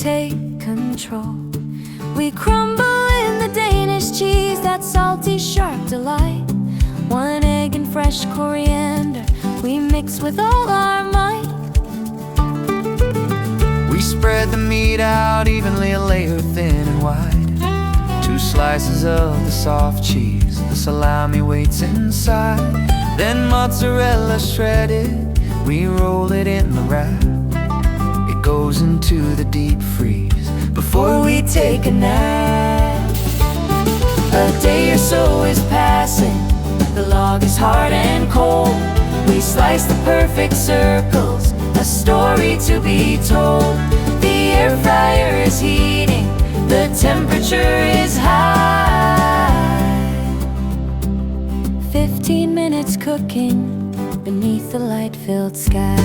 take control. We crumble in the Danish cheese, that salty, sharp delight. 1 egg and fresh coriander, we mix with all our might. We spread the meat out evenly, a layer thin and wide. 2 slices of the soft cheese, the salami waits inside. Then mozzarella shredded, we roll it in the wrap. It goes into the deep freeze before we take a nap. A day or so is passing, the log is hard and cold. We slice the perfect circles, a story to be told. The air fryer is heating, the temperature is high. 15 minutes cooking beneath the light-filled sky.